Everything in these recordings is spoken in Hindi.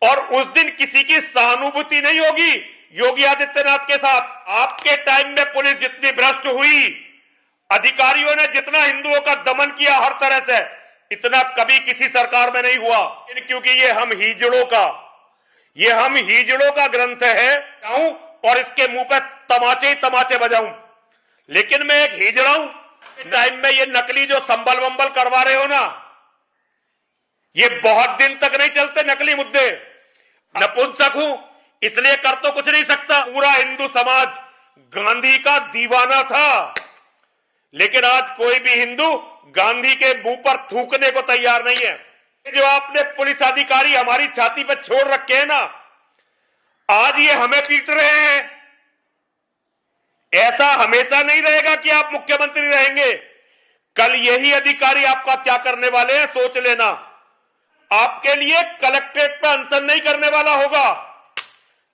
और उस दिन किसी की सहानुभूति नहीं होगी योगी आदित्यनाथ के साथ। आपके टाइम में पुलिस जितनी भ्रष्ट हुई, अधिकारियों ने जितना हिंदुओं का दमन किया हर तरह से, इतना कभी किसी सरकार में नहीं हुआ। क्योंकि ये हम हीजड़ों का ग्रंथ है और इसके मुंह पे तमाचे ही तमाचे बजाऊं, लेकिन मैं एक हीजड़ा हूं। टाइम में ये नकली जो संबल वंबल करवा रहे हो ना, ये बहुत दिन तक नहीं चलते नकली मुद्दे। नपुंसक हूं इसलिए कर तो कुछ नहीं सकता। पूरा हिंदू समाज गांधी का दीवाना था, लेकिन आज कोई भी हिंदू गांधी के मुंह पर थूकने को तैयार नहीं है। जो आपने पुलिस अधिकारी हमारी छाती पर छोड़ रखे हैं ना, आज ये हमें पीट रहे हैं। ऐसा हमेशा नहीं रहेगा कि आप मुख्यमंत्री रहेंगे। कल यही अधिकारी आपका क्या करने वाले हैं सोच लेना। आपके लिए कलेक्ट्रेट पर अनशन नहीं करने वाला होगा,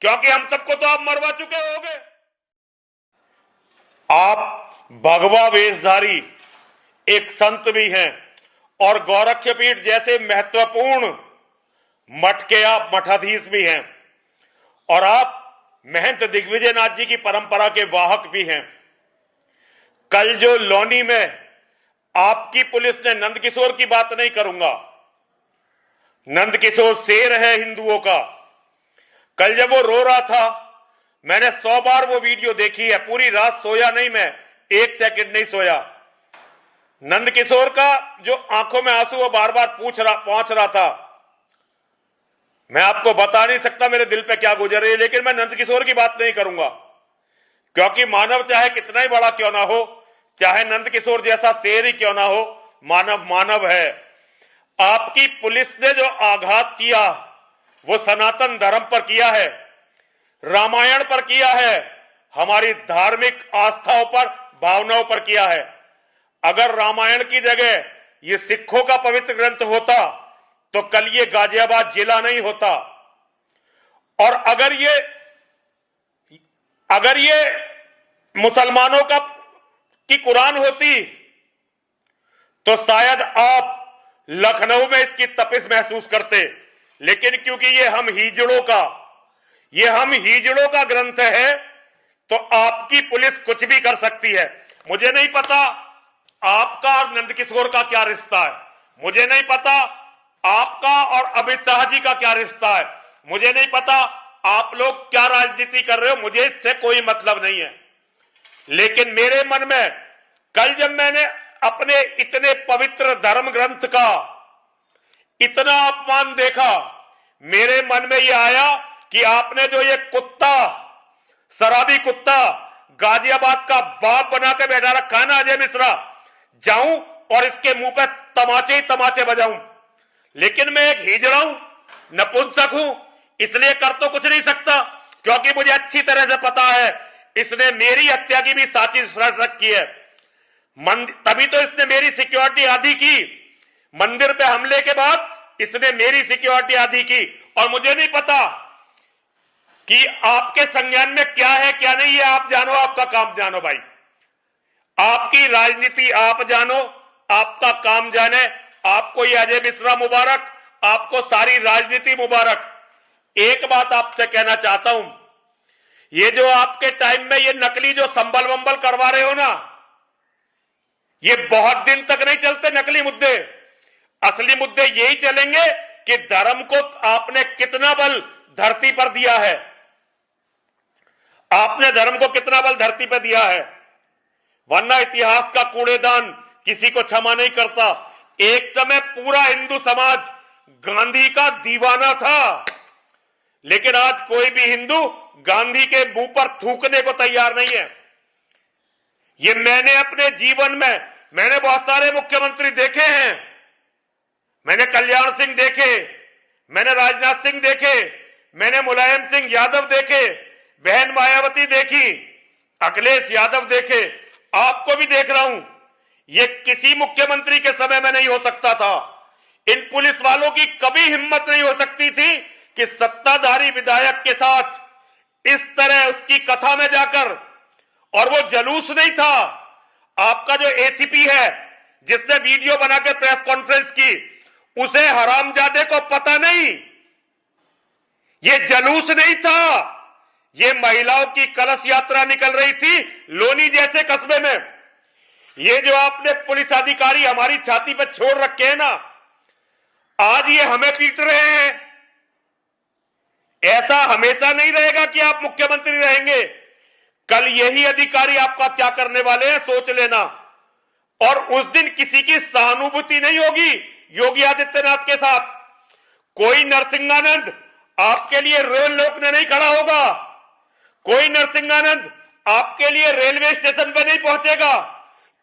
क्योंकि हम सबको तो आप मरवा चुके होंगे। आप भगवा वेशधारी एक संत भी हैं और गोरक्षपीठ जैसे महत्वपूर्ण मठ के आप मठाधीश भी हैं, और आप महंत दिग्विजयनाथ जी की परंपरा के वाहक भी हैं। कल जो लौनी में आपकी पुलिस ने, नंदकिशोर की बात नहीं करूंगा, नंदकिशोर शेर है हिंदुओं का। कल जब वो रो रहा था, मैंने 100 बार वो वीडियो देखी है, पूरी रात सोया नहीं मैं, 1 सेकंड नहीं सोया। नंदकिशोर का जो आंखों में आंसू वो बार बार पहुंच रहा था, मैं आपको बता नहीं सकता मेरे दिल पे क्या गुजर रही है। लेकिन मैं नंदकिशोर की बात नहीं करूंगा, क्योंकि मानव चाहे कितना ही बड़ा क्यों ना हो, चाहे नंदकिशोर जैसा शेर ही क्यों ना हो, मानव मानव है। आपकी पुलिस ने जो आघात किया वो सनातन धर्म पर किया है, रामायण पर किया है, हमारी धार्मिक आस्थाओं पर, भावनाओं पर किया है। अगर रामायण की जगह ये सिखों का पवित्र ग्रंथ होता तो कल ये गाजियाबाद जिला नहीं होता। और अगर ये मुसलमानों की कुरान होती तो शायद आप लखनऊ में इसकी तपिश महसूस करते। लेकिन क्योंकि ये हम हीजड़ों का ग्रंथ है, तो आपकी पुलिस कुछ भी कर सकती है। मुझे नहीं पता आपका और नंदकिशोर का क्या रिश्ता है, मुझे नहीं पता आपका और अमित शाह जी का क्या रिश्ता है, मुझे नहीं पता आप लोग क्या राजनीति कर रहे हो, मुझे इससे कोई मतलब नहीं है। लेकिन मेरे मन में कल जब मैंने अपने इतने पवित्र धर्म ग्रंथ का इतना अपमान देखा, मेरे मन में यह आया कि आपने जो ये कुत्ता, शराबी कुत्ता गाजियाबाद का बाप बना के बैठा रखा है ना अजय मिश्रा, जाऊं और इसके मुंह पे तमाचे ही तमाचे बजाऊं। लेकिन मैं एक हिजड़ा हूं, नपुंसक हूं, इसलिए कर तो कुछ नहीं सकता, क्योंकि मुझे अच्छी तरह से पता है इसने मेरी हत्या की भी साजिश रखी है। तभी तो इसने मेरी सिक्योरिटी आधी की। मंदिर पे हमले के बाद इसने मेरी सिक्योरिटी आधी की। और मुझे नहीं पता कि आपके संज्ञान में क्या है क्या नहीं है, आप जानो, आपका काम जानो भाई। आपकी राजनीति आप जानो, आपका काम जाने। आपको ये अजय मिश्रा मुबारक, आपको सारी राजनीति मुबारक। एक बात आपसे कहना चाहता हूं, ये जो आपके टाइम में ये नकली जो संबल वंबल करवा रहे हो ना, ये बहुत दिन तक नहीं चलते नकली मुद्दे। असली मुद्दे यही चलेंगे कि धर्म को आपने कितना बल धरती पर दिया है, आपने धर्म को कितना बल धरती पर दिया है। वरना इतिहास का कूड़ेदान किसी को क्षमा नहीं करता। एक समय पूरा हिंदू समाज गांधी का दीवाना था, लेकिन आज कोई भी हिंदू गांधी के मुंह पर थूकने को तैयार नहीं है। ये मैंने अपने जीवन में, मैंने बहुत सारे मुख्यमंत्री देखे हैं। मैंने कल्याण सिंह देखे, मैंने राजनाथ सिंह देखे, मैंने मुलायम सिंह यादव देखे, बहन मायावती देखी, अखिलेश यादव देखे, आपको भी देख रहा हूं। ये किसी मुख्यमंत्री के समय में नहीं हो सकता था। इन पुलिस वालों की कभी हिम्मत नहीं हो सकती थी कि सत्ताधारी विधायक के साथ इस तरह उसकी कथा में जाकर, और वो जलूस नहीं था। आपका जो एसीपी है जिसने वीडियो बना के प्रेस कॉन्फ्रेंस की, उसे हरामजादे को पता नहीं ये जलूस नहीं था, ये महिलाओं की कलश यात्रा निकल रही थी लोनी जैसे कस्बे में। ये जो आपने पुलिस अधिकारी हमारी छाती पर छोड़ रखे हैं ना, आज ये हमें पीट रहे हैं। ऐसा हमेशा नहीं रहेगा कि आप मुख्यमंत्री रहेंगे। कल यही अधिकारी आपका क्या करने वाले हैं सोच लेना। और उस दिन किसी की सहानुभूति नहीं होगी योगी आदित्यनाथ के साथ। कोई नरसिंहानंद आपके लिए रेल रोकने नहीं खड़ा होगा, कोई नरसिंहानंद आपके लिए रेलवे स्टेशन पे नहीं पहुंचेगा,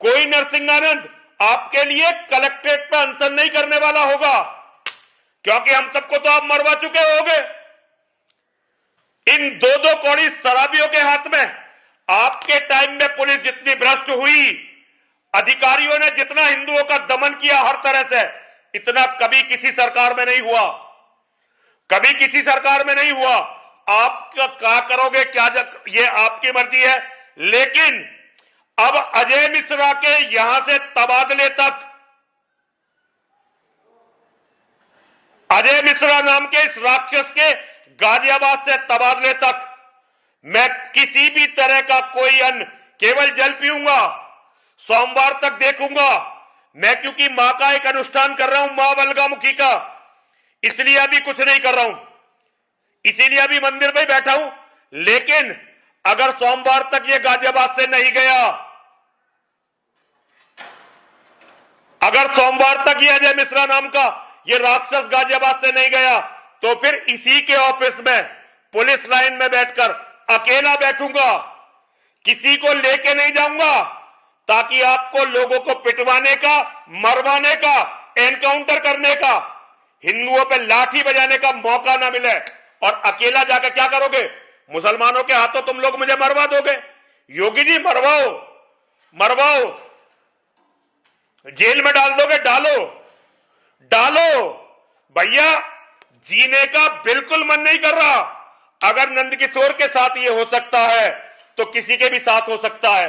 कोई नरसिंहानंद आपके लिए कलेक्ट्रेट पर अनशन नहीं करने वाला होगा, क्योंकि हम सबको तो आप मरवा चुके होंगे। इन दो दो कौड़ी शराबियों के हाथ में आपके टाइम में पुलिस जितनी भ्रष्ट हुई, अधिकारियों ने जितना हिंदुओं का दमन किया हर तरह से, इतना कभी किसी सरकार में नहीं हुआ, कभी किसी सरकार में नहीं हुआ। आप क्या करोगे क्या, ये आपकी मर्जी है। लेकिन अब अजय मिश्रा के यहां से तबादले तक, अजय मिश्रा नाम के इस राक्षस के गाजियाबाद से तबादले तक मैं किसी भी तरह का कोई अन्न, केवल जल पीऊंगा, सोमवार तक देखूंगा मैं, क्योंकि मां का एक अनुष्ठान कर रहा हूं, मां बलगामुखी का, इसलिए अभी कुछ नहीं कर रहा हूं, इसीलिए अभी मंदिर में बैठा हूं। लेकिन अगर सोमवार तक ये गाजियाबाद से नहीं गया, अगर सोमवार तक ये अजय मिश्रा नाम का ये राक्षस गाजियाबाद से नहीं गया, तो फिर इसी के ऑफिस में पुलिस लाइन में बैठकर अकेला बैठूंगा, किसी को लेके नहीं जाऊंगा, ताकि आपको लोगों को पिटवाने का, मरवाने का, एनकाउंटर करने का, हिंदुओं पे लाठी बजाने का मौका ना मिले। और अकेला जाकर क्या करोगे, मुसलमानों के हाथों तुम लोग मुझे मरवा दोगे। योगी जी मरवाओ, मरवाओ, जेल में डाल दोगे, डालो, डालो, भैया जीने का बिल्कुल मन नहीं कर रहा। अगर नंदकिशोर के साथ ये हो सकता है तो किसी के भी साथ हो सकता है।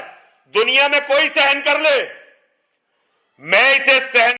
दुनिया में कोई सहन कर ले, मैं इसे सहन